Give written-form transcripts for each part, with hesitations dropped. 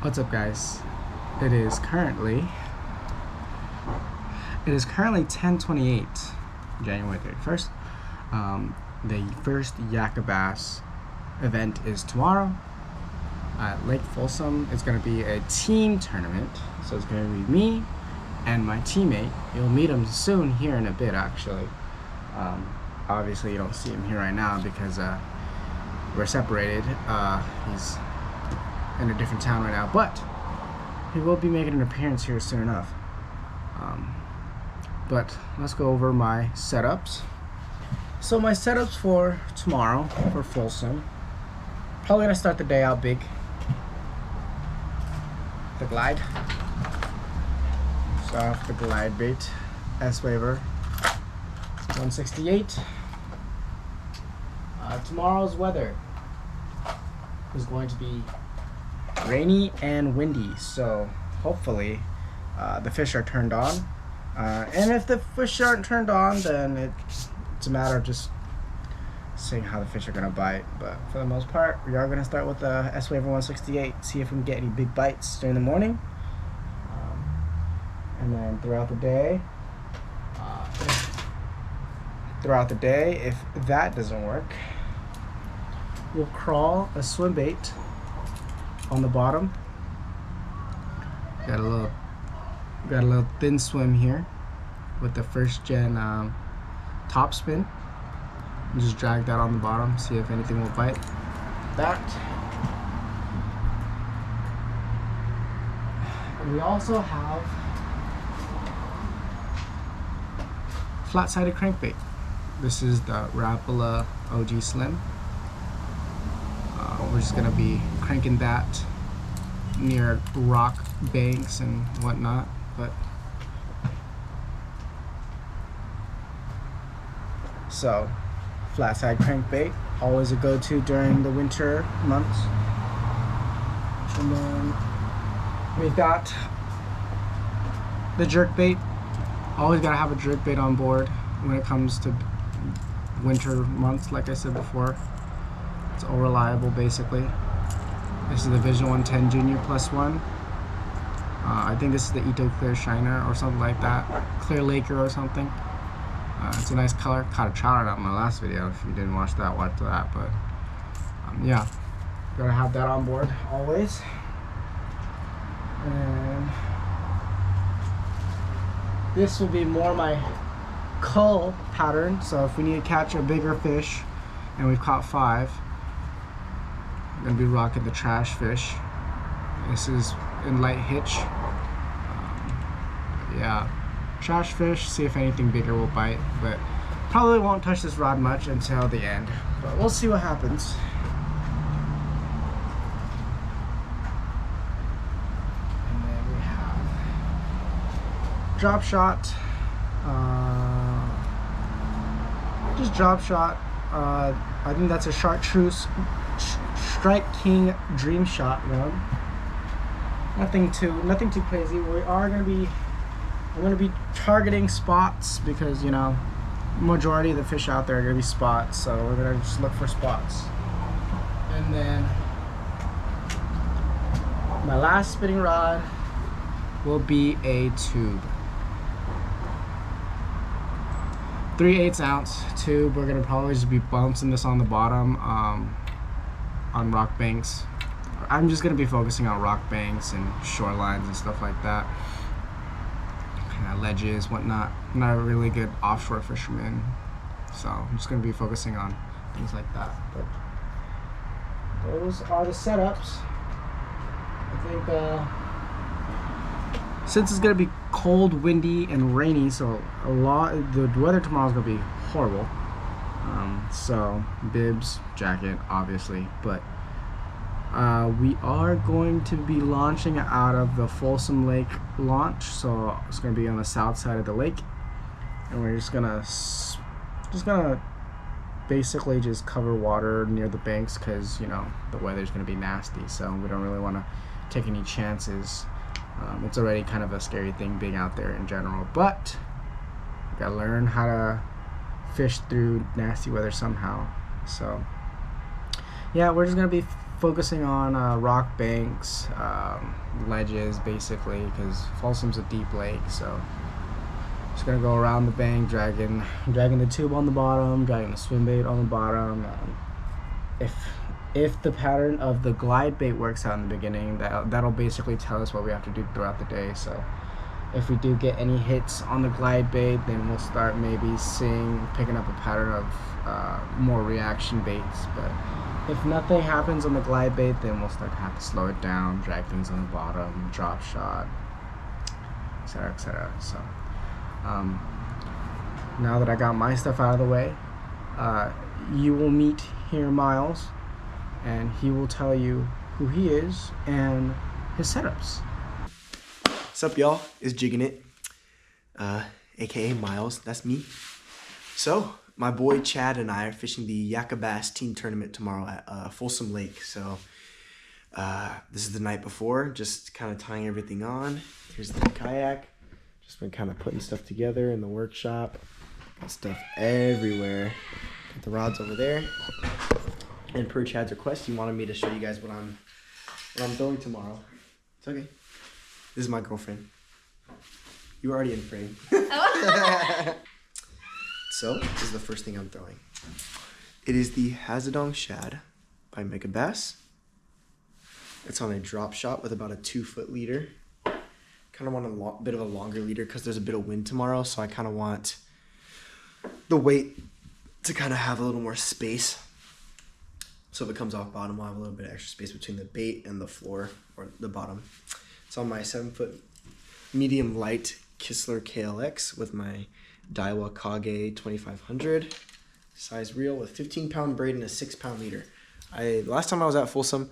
What's up, guys? It is currently 10:28, January 31st. The first YAB Bass event is tomorrow at Lake Folsom. It's going to be a team tournament, so it's going to be me and my teammate. You'll meet him soon here in a bit, actually. Obviously you don't see him here right now because we're separated. He's in a different town right now, but he will be making an appearance here soon enough. But let's go over my setups. So my setups for tomorrow for Folsom, probably gonna start the day out big. The glide. Start off the glide bait, S-Waver 168. Tomorrow's weather is going to be rainy and windy, so hopefully the fish are turned on. And if the fish aren't turned on, then it's a matter of just seeing how the fish are gonna bite. But for the most part, we are gonna start with the S-Waver 168, see if we can get any big bites during the morning. And then throughout the day, if that doesn't work, we'll crawl a swim bait on the bottom. Got a little thin swim here with the first gen top spin. And just drag that on the bottom, see if anything will bite. That. And we also have flat-sided crankbait. This is the Rapala OG Slim. We're just gonna be cranking that near rock banks and whatnot, but so flat side crankbait, always a go-to during the winter months. And then we've got the jerkbait. Always gotta have a jerkbait on board when it comes to winter months, like I said before. It's all reliable, basically. This is the Vision 110 Junior +1. I think this is the Ito Clear Shiner or something like that. Clear Laker or something. It's a nice color. Caught a trout on my last video. If you didn't watch that, watch that. But yeah, gotta have that on board always. And this will be more my cull pattern. So if we need to catch a bigger fish, and we've caught 5. I'm gonna be rocking the trash fish. This is in light hitch. Yeah, trash fish, see if anything bigger will bite, but probably won't touch this rod much until the end, but we'll see what happens. And then we have drop shot. Just drop shot. I think that's a chartreuse Strike King Dream Shot run. Nothing too crazy. I'm gonna be targeting spots because, you know, majority of the fish out there are gonna be spots, so we're gonna just look for spots. And then my last spinning rod will be a tube. 3/8 ounce tube. We're gonna probably just be bouncing this on the bottom on rock banks. I'm just gonna be focusing on rock banks and shorelines and stuff like that, ledges, whatnot. I'm not a really good offshore fisherman, so I'm just gonna be focusing on things like that. But those are the setups. I think since it's gonna be cold, windy, and rainy, so the weather tomorrow is gonna be horrible. So bibs, jacket, obviously, but we are going to be launching out of the Folsom Lake launch, so it's gonna be on the south side of the lake, and we're just gonna basically just cover water near the banks because, you know, the weather's gonna be nasty, so we don't really want to take any chances. It's already kind of a scary thing being out there in general, but we gotta learn how to fish through nasty weather somehow. So yeah, we're just gonna be focusing on rock banks, ledges, basically, because Folsom's a deep lake. So just gonna go around the bank, dragging the tube on the bottom, dragging the swim bait on the bottom. If the pattern of the glide bait works out in the beginning, that'll basically tell us what we have to do throughout the day. So if we do get any hits on the glide bait, then we'll start maybe picking up a pattern of more reaction baits. But if nothing happens on the glide bait, then we'll start to have to slow it down, drag things on the bottom, drop shot, etc., etc. So now that I got my stuff out of the way, you will meet here Miles, and he will tell you who he is and his setups. What's up, y'all? It's Jiggin' It, aka Miles. That's me. So my boy Chad and I are fishing the YAB Team Tournament tomorrow at Folsom Lake. So this is the night before, just kind of tying everything on. Here's the kayak. Just been kind of putting stuff together in the workshop. Got stuff everywhere. Got the rods over there. And per Chad's request, he wanted me to show you guys what I'm throwing tomorrow. It's okay. This is my girlfriend. You were already in frame. So this is the first thing I'm throwing. It is the Hazadong Shad by Mega Bass. It's on a drop shot with about a 2-foot leader. Kind of want a bit of a longer leader because there's a bit of wind tomorrow, so I kind of want the weight to kind of have a little more space. So if it comes off bottom, I'll have a little bit of extra space between the bait and the floor, or the bottom. It's on my 7-foot medium light Kistler KLX with my Daiwa Kage 2500 size reel with 15-pound braid and a 6-pound leader. Last time I was at Folsom,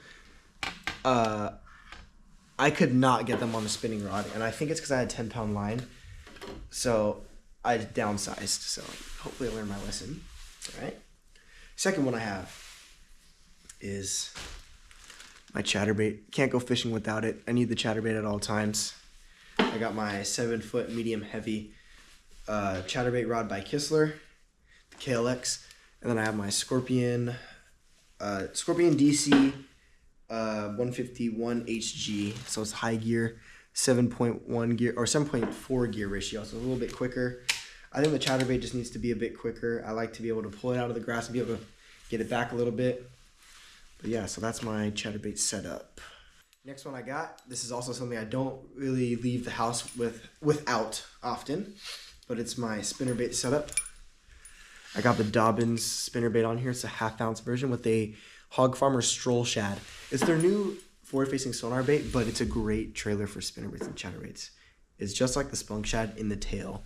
I could not get them on the spinning rod, and I think it's because I had 10-pound line, so I downsized. So hopefully I learned my lesson. All right. Second one I have is my chatterbait. Can't go fishing without it. I need the chatterbait at all times. I got my 7-foot medium heavy chatterbait rod by Kistler, the KLX, and then I have my Scorpion DC 151 HG. So it's high gear, 7.1 gear or 7.4 gear ratio. So a little bit quicker. I think the chatterbait just needs to be a bit quicker. I like to be able to pull it out of the grass and be able to get it back a little bit. But yeah, so that's my chatterbait setup. Next one I got, this is also something I don't really leave the house without often, but it's my spinnerbait setup. I got the Dobbins spinnerbait on here. It's a 1/2 ounce version with a Hog Farmer Stroll Shad. It's their new forward-facing sonar bait, but it's a great trailer for spinnerbaits and chatterbaits. It's just like the Spunk Shad in the tail.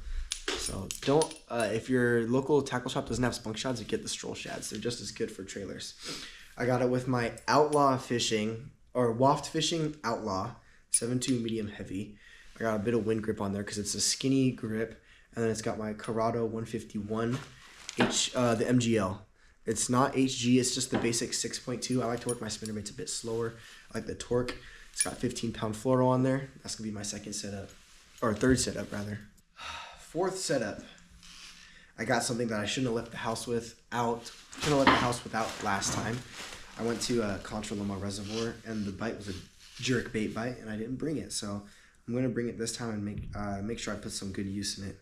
So don't, if your local tackle shop doesn't have Spunk Shads, you get the Stroll Shads. They're just as good for trailers. I got it with my Outlaw Fishing, or Waft Fishing Outlaw, 7.2 medium heavy. I got a bit of wind grip on there because it's a skinny grip. And then it's got my Corrado 151, the MGL. It's not HG, it's just the basic 6.2. I like to work my spinnerbaits a bit slower. I like the torque. It's got 15-pound fluoro on there. That's going to be my second setup, or third setup, rather. Fourth setup. I got something that I shouldn't have left the house without last time. I went to Contra Loma Reservoir, and the bite was a jerk bait bite, and I didn't bring it. So I'm going to bring it this time and make sure I put some good use in it.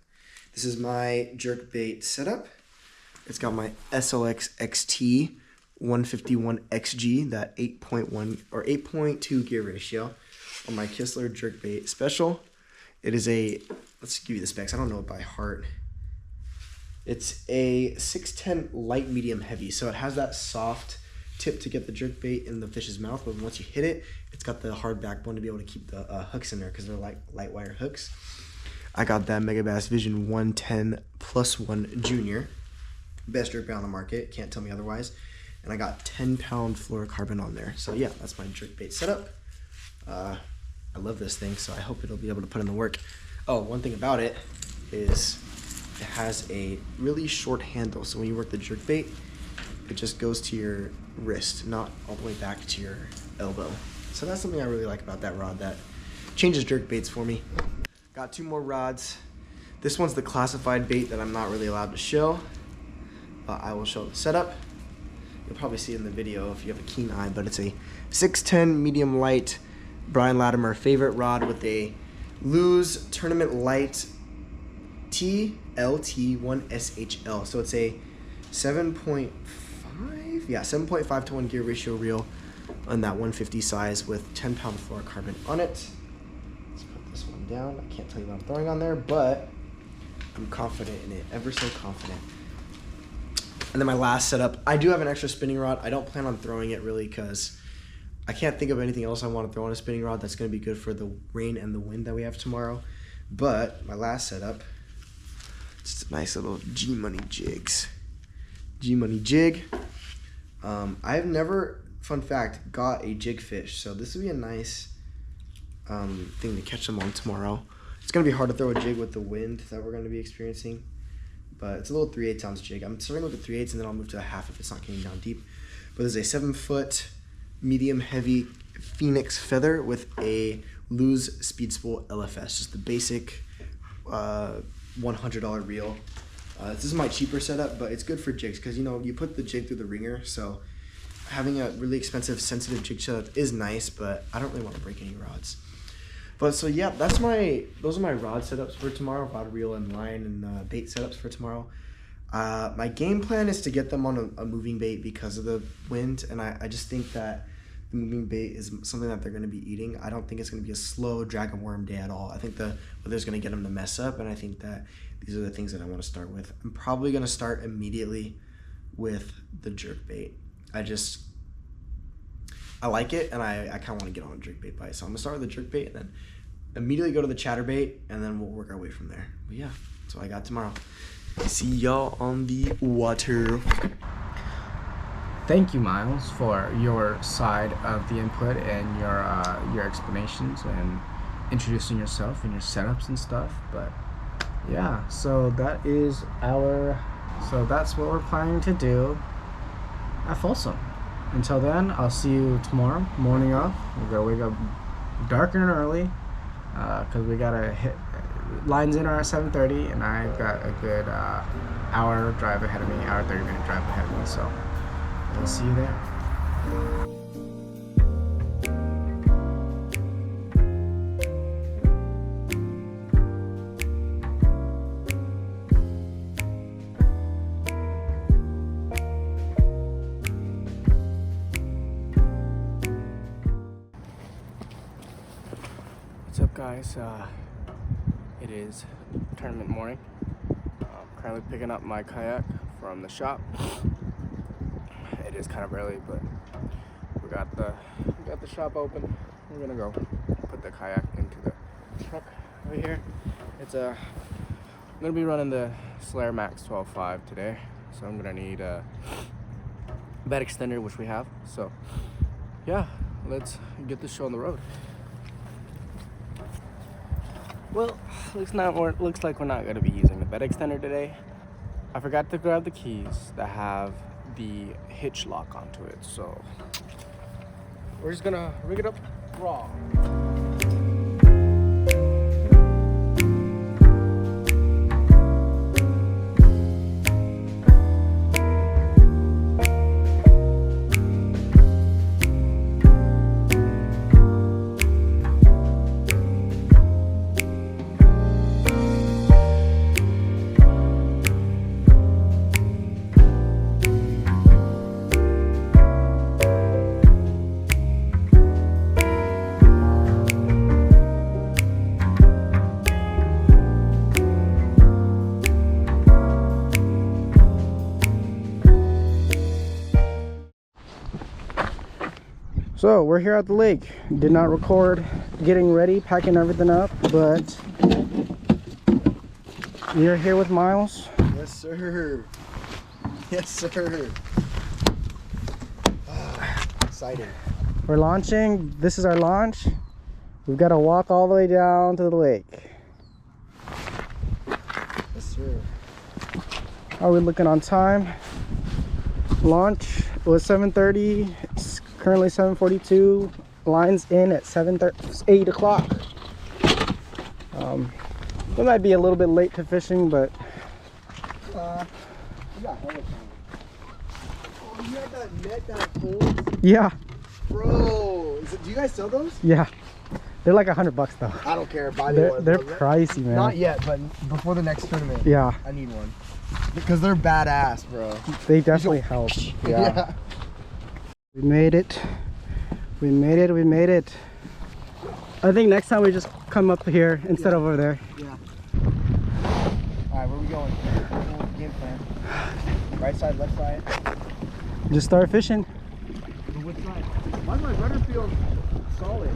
This is my jerk bait setup. It's got my SLX XT 151 XG, that 8.1 or 8.2 gear ratio on my Kistler jerk bait special. It is a, let's give you the specs. I don't know it by heart. It's a 610 light medium heavy, so it has that soft tip to get the jerk bait in the fish's mouth, but once you hit it, it's got the hard backbone to be able to keep the hooks in there because they're light wire hooks. I got that Mega Bass Vision 110+1 Junior. Best jerk bait on the market, can't tell me otherwise. And I got 10-pound fluorocarbon on there. So yeah, that's my jerk bait setup. I love this thing, so I hope it'll be able to put in the work. Oh, one thing about it is it has a really short handle, so when you work the jerk bait, it just goes to your wrist, not all the way back to your elbow. So that's something I really like about that rod, that changes jerk baits for me. Got 2 more rods. This one's the classified bait that I'm not really allowed to show, but I will show the setup. You'll probably see it in the video if you have a keen eye, but it's a 610 medium light Brian Latimer favorite rod with a Lew's Tournament Light TLT1SHL. So it's a 7.5 to 1 gear ratio reel on that 150 size with 10-pound fluorocarbon on it. Let's put this one down. I can't tell you what I'm throwing on there, but I'm confident in it, ever so confident. And then my last setup, I do have an extra spinning rod. I don't plan on throwing it really because I can't think of anything else I want to throw on a spinning rod that's going to be good for the rain and the wind that we have tomorrow. But my last setup, it's nice little G-Money jigs. G-Money jig. I've never, fun fact, got a jig fish, so this would be a nice thing to catch them on tomorrow. It's going to be hard to throw a jig with the wind that we're going to be experiencing, but it's a little 3/8 ounce jig. I'm starting with the 3/8 and then I'll move to a half if it's not getting down deep. But there's a 7-foot medium heavy Phoenix feather with a Lew's Speed Spool LFS, just the basic $100 reel. This is my cheaper setup, but it's good for jigs because, you know, you put the jig through the ringer, so having a really expensive sensitive jig setup is nice, but I don't really want to break any rods. But so yeah, those are my rod setups for tomorrow, rod, reel, and line, and bait setups for tomorrow. My game plan is to get them on a moving bait because of the wind, and I just think that the moving bait is something that they're going to be eating. I don't think it's going to be a slow drag and worm day at all. I think the weather's going to get them to mess up, and I think that these are the things that I want to start with. I'm probably going to start immediately with the jerk bait. I like it, and I kind of want to get on a jerk bait bite. So I'm going to start with the jerk bait, and then immediately go to the chatterbait, and then we'll work our way from there. But yeah, that's what I got tomorrow. See y'all on the water. Thank you, Miles, for your side of the input and your explanations and introducing yourself and your setups and stuff. But yeah, so that's what we're planning to do at Folsom. Until then, I'll see you tomorrow morning off. We're gonna wake up dark and early because we gotta hit lines in are at 7:30, and I've got a good hour drive ahead of me, hour 30-minute drive ahead of me. So we'll see you there. What's up, guys? It is tournament morning. Currently picking up my kayak from the shop. It is kind of early, but we got the shop open. We're gonna go put the kayak into the truck over here. I'm gonna be running the Slayer Max 12.5 today, so I'm gonna need a bed extender, which we have. So yeah, let's get this show on the road. Well, looks like we're not going to be using the bed extender today. I forgot to grab the keys that have the hitch lock onto it, so we're just going to rig it up raw. So we're here at the lake. Did not record getting ready, packing everything up, but we're here with Miles. Yes, sir. Yes, sir. Exciting. We're launching. This is our launch. We've got to walk all the way down to the lake. Yes, sir. How are we looking on time? Launch was 7:30. It's currently 7:42. Lines in at 8 o'clock. We might be a little bit late to fishing, but You got hella time. Oh, you had that that net that holds? Yeah. Bro, do you guys sell those? Yeah. They're like $100 though. I don't care. Buy me one. They're pricey, man. Not yet, but before the next tournament. Yeah. I need one. Because they're badass, bro. They definitely help. Yeah. We made it. We made it. We made it. I think next time we just come up here instead of over there. Yeah. Alright, where we going? Game plan. Right side, left side. Just start fishing. Which side? Why does my rudder feel solid?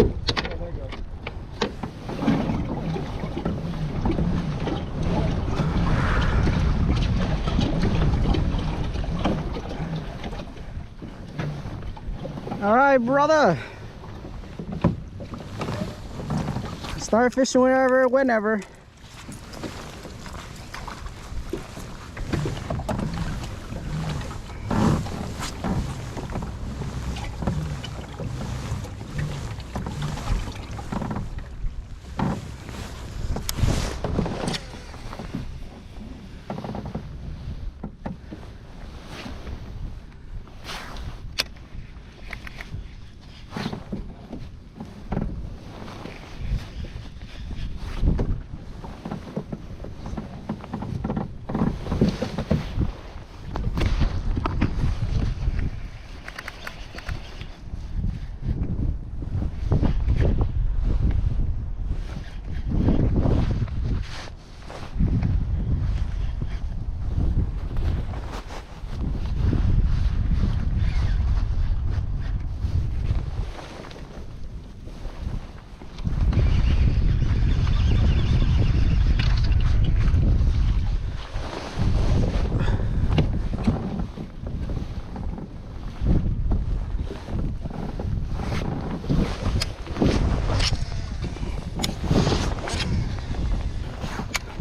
Oh, there you go. All right, brother. Start fishing whenever.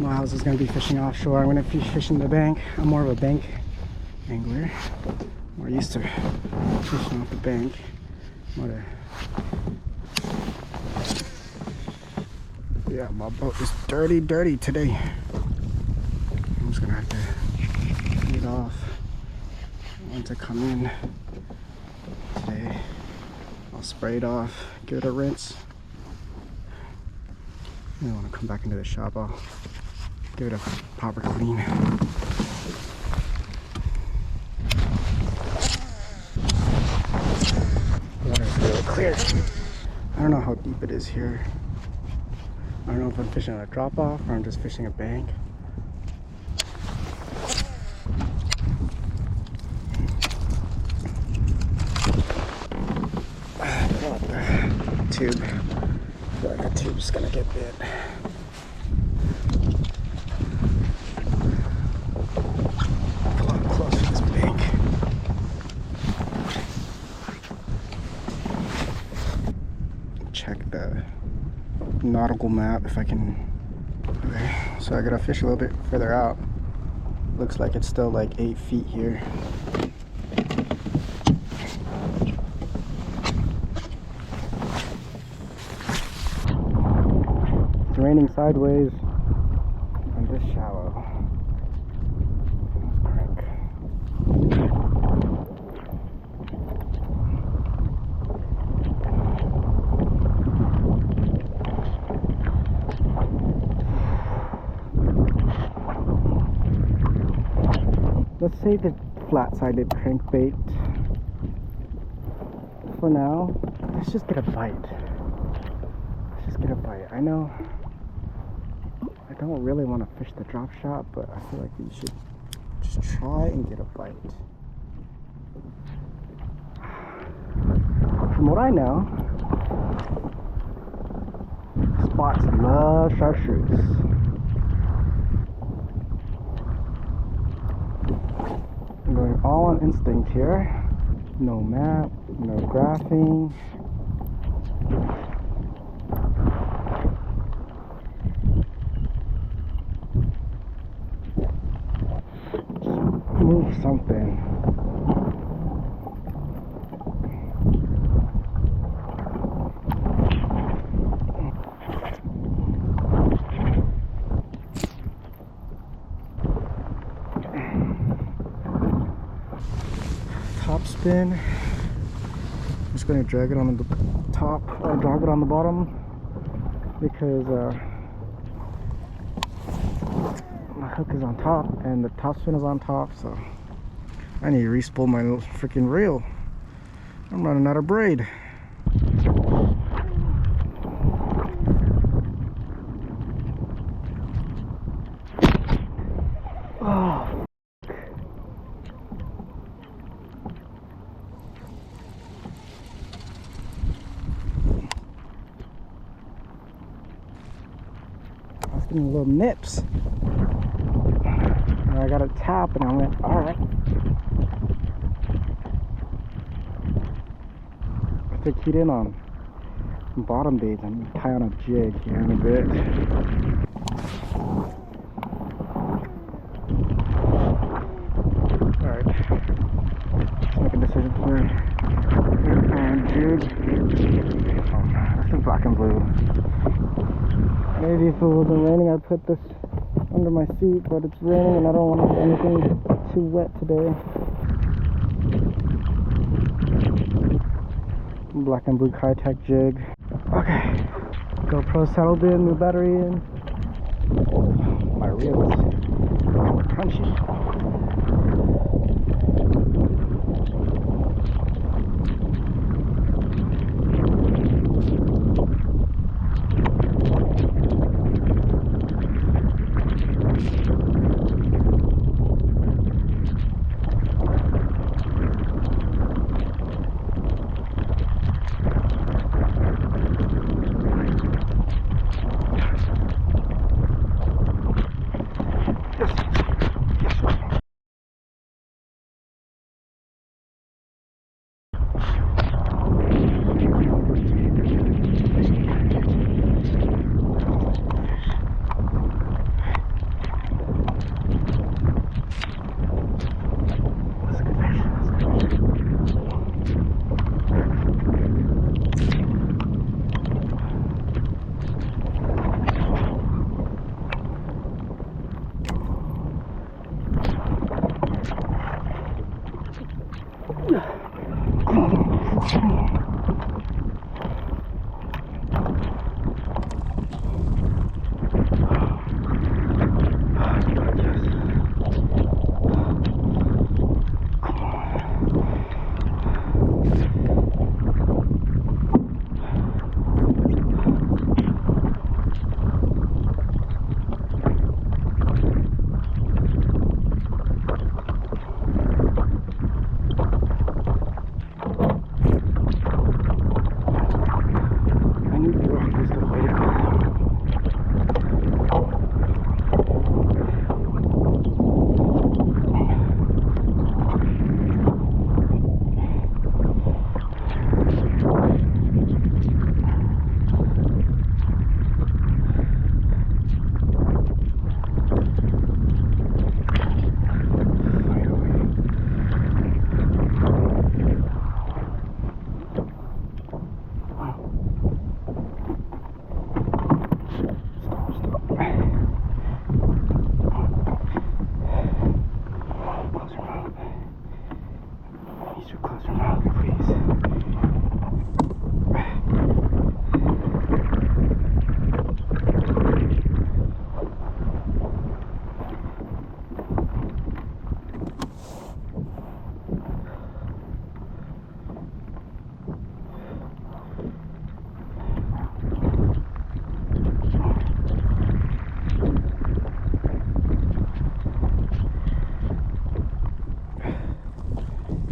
Miles is going to be fishing offshore. I'm going to be fishing the bank. I'm more of a bank angler. More used to fishing off the bank. Yeah, my boat is dirty today. I'm just going to have to clean it off. I want to come in today. I'll spray it off, give it a rinse. And then when I come back into the shop, I'll give it a proper clean. Water's really clear. I don't know how deep it is here. I don't know if I'm fishing a drop off or I'm just fishing a bank. I don't want the tube. I feel like the tube's gonna get bit. Check the nautical map if I can. Okay, so I gotta fish a little bit further out. Looks like it's still like 8 feet here. It's raining sideways and this shallow. Let's save the flat-sided crankbait for now. Let's just get a bite. I know I don't really want to fish the drop shot, but I feel like we should just try and get a bite. From what I know, spots love chartreuse. I'm going all on instinct here. No map, no graphing. Move something. Then I'm just going to drag it on the top, or drag it on the bottom, because my hook is on top and the top spin is on top, so I need to re-spool my freaking reel. I'm running out of braid. Oh. I was getting little nips. And I got a tap and I went, alright. I think keyed in on bottom beads. I'm going to tie on a jig here in a bit. Alright. Let's make a decision for jig. Oh, that's the black and blue. Maybe if it wasn't raining, I'd put this under my seat, but it's raining and I don't want anything too wet today. Black and blue high-tech jig. Okay, GoPro settled in, new battery in. Oh, my reel is crunchy.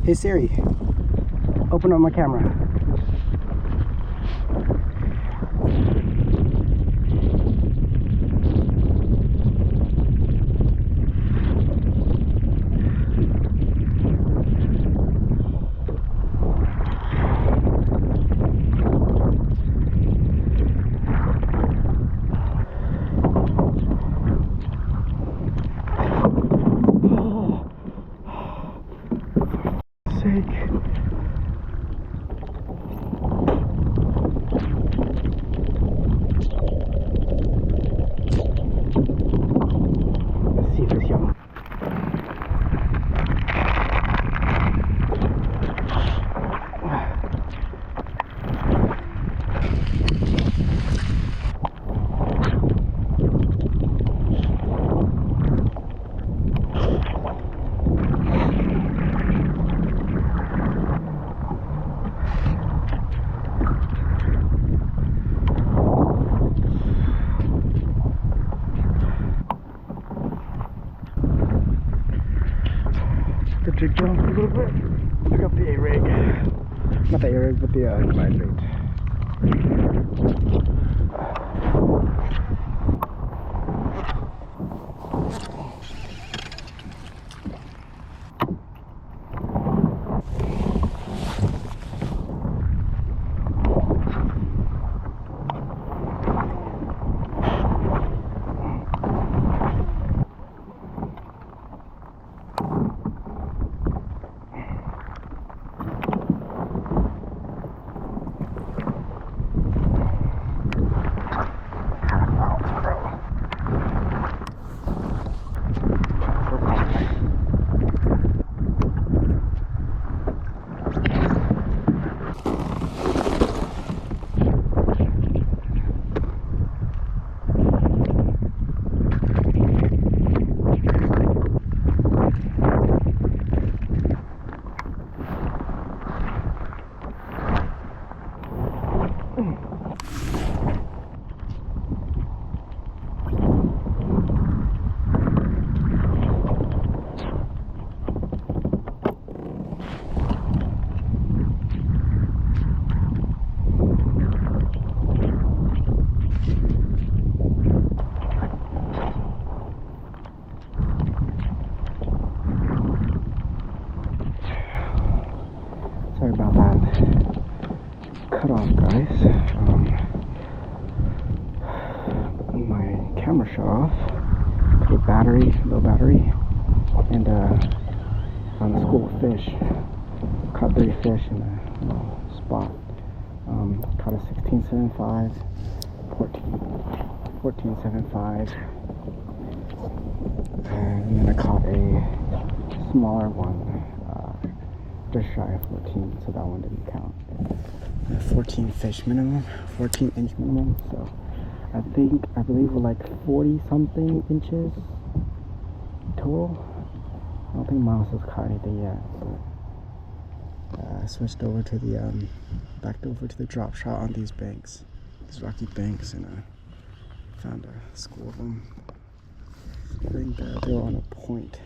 Hey Siri, open up my camera. Sake. to jump a little bit. Pick up the A-rig. Not the A-rig, but the glide bait. Sorry about that cut off, guys. My camera shut off. Low battery, and found a school of fish. Caught 30 fish in a little spot. Caught a 16.75, 14.75, and then I caught a smaller one. Just shy of 14, so that one didn't count. 14 fish minimum, 14 inch minimum, so I believe we're like 40 something inches total. I don't think Miles has caught anything yet, but I switched over to the back over to the drop shot on these banks, these rocky banks, and found a school of them. I think they were on a point,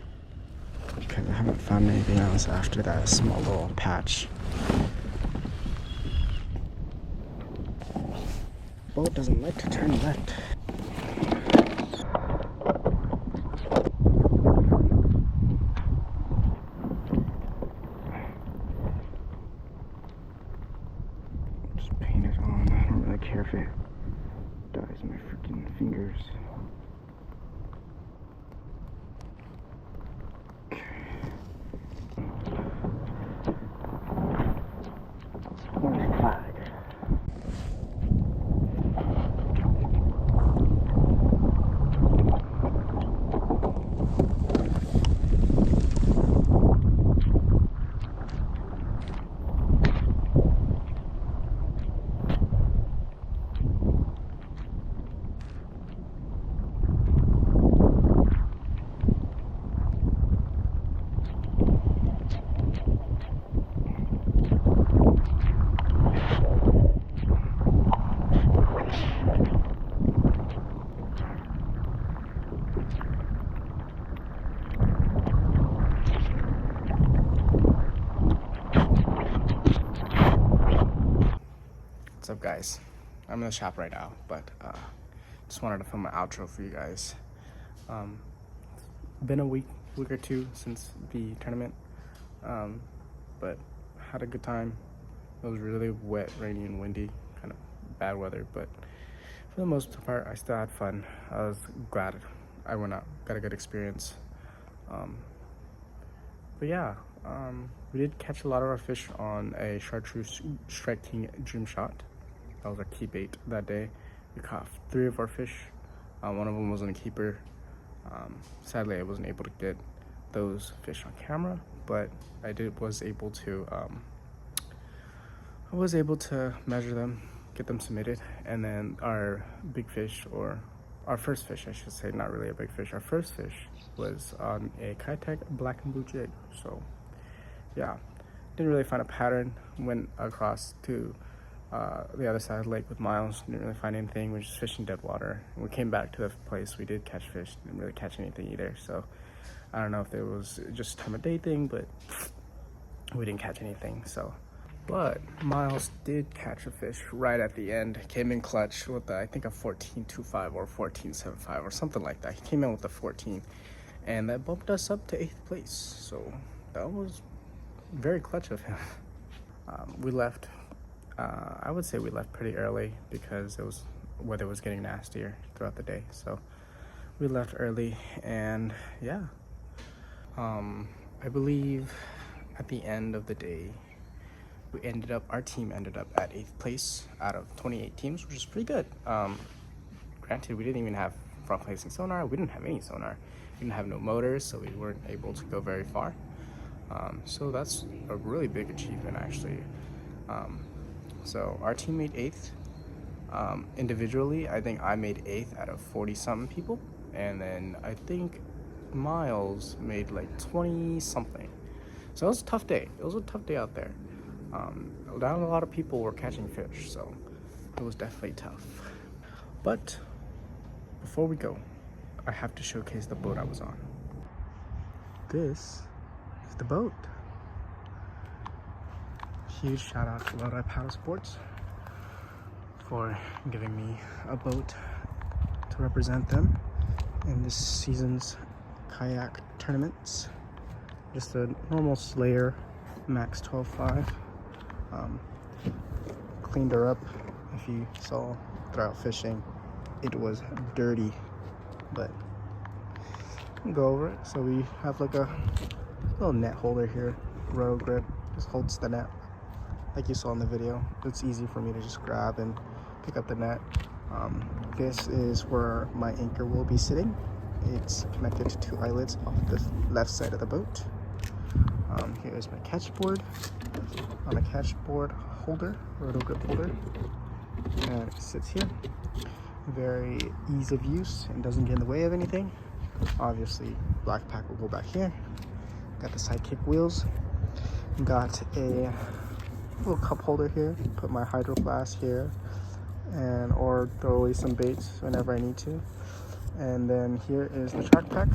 because I haven't found anything else after that small little patch. Boat doesn't like to turn left. Just paint it on. I don't really care if it dyes my freaking fingers. What's up, guys? I'm in the shop right now, but just wanted to film an outro for you guys. Been a week or two since the tournament, but had a good time. It was really wet, rainy, and windy, kind of bad weather, but for the most part, I still had fun. I was glad I went out, got a good experience. But yeah, we did catch a lot of our fish on a chartreuse strike king dream shot. That was our key bait that day. We caught 3 of our fish. One of them wasn't a keeper. Sadly, I wasn't able to get those fish on camera, but I was able to measure them, get them submitted, and then our big fish, or our first fish, I should say, not really a big fish. Our first fish was on a Kitech black and blue jig. So yeah, didn't really find a pattern. Went across to the other side of the lake with Miles, didn't really find anything. We were just fishing dead water. When we came back to the place, we did catch fish, didn't really catch anything either. So I don't know if it was just time of day thing, but we didn't catch anything. So, but Miles did catch a fish right at the end. Came in clutch with I think a 14.25 or 14.75 or something like that. He came in with a 14, and that bumped us up to 8th place. So that was very clutch of him. We left. I would say we left pretty early because weather was getting nastier throughout the day. So we left early, and yeah. I believe at the end of the day, our team ended up at 8th place out of 28 teams, which is pretty good. Granted, we didn't even have front-facing sonar. We didn't have any sonar. We didn't have no motors, so we weren't able to go very far. So that's a really big achievement, actually. So our team made 8th. Individually, I think I made 8th out of 40-something people. And then I think Miles made like 20-something. So it was a tough day. It was a tough day out there. Not a lot of people were catching fish, so it was definitely tough. But before we go, I have to showcase the boat I was on. This is the boat. Huge shout out to Lodi Paddle Sports for giving me a boat to represent them in this season's kayak tournaments. Just a normal Slayer Max 12.5. Cleaned her up. If you saw throughout fishing, it was dirty, but we'll go over it. So we have like a little net holder here, roto grip, just holds the net like you saw in the video. It's easy for me to just grab and pick up the net. This is where my anchor will be sitting. It's connected to 2 eyelets off the left side of the boat. Here is my catch board. On a catch board holder, roto grip holder, and it sits here. Very ease of use and doesn't get in the way of anything. Obviously, black pack will go back here. Got the sidekick wheels. Got a little cup holder here. Put my hydro flask here, and or throw away some baits whenever I need to. And then here is the track pack.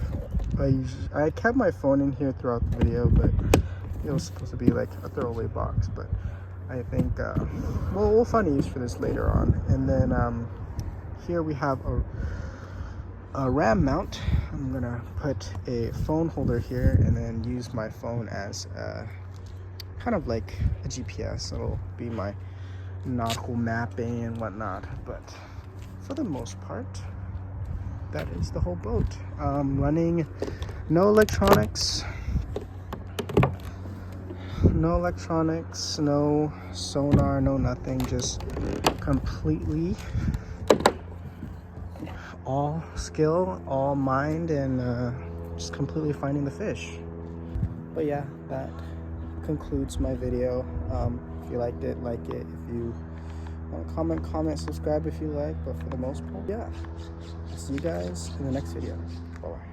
I kept my phone in here throughout the video, but it was supposed to be like a throwaway box. But I think we'll find a use for this later on. And then here we have a RAM mount. I'm gonna put a phone holder here and then use my phone as kind of like a GPS. It'll be my nautical mapping and whatnot. But for the most part, that is the whole boat. Running no electronics, no sonar, no nothing, just completely all skill, all mind, and just completely finding the fish. But yeah, that concludes my video. If you liked it, like it. If you comment, subscribe if you like. But for the most part, yeah. See you guys in the next video. Bye-bye.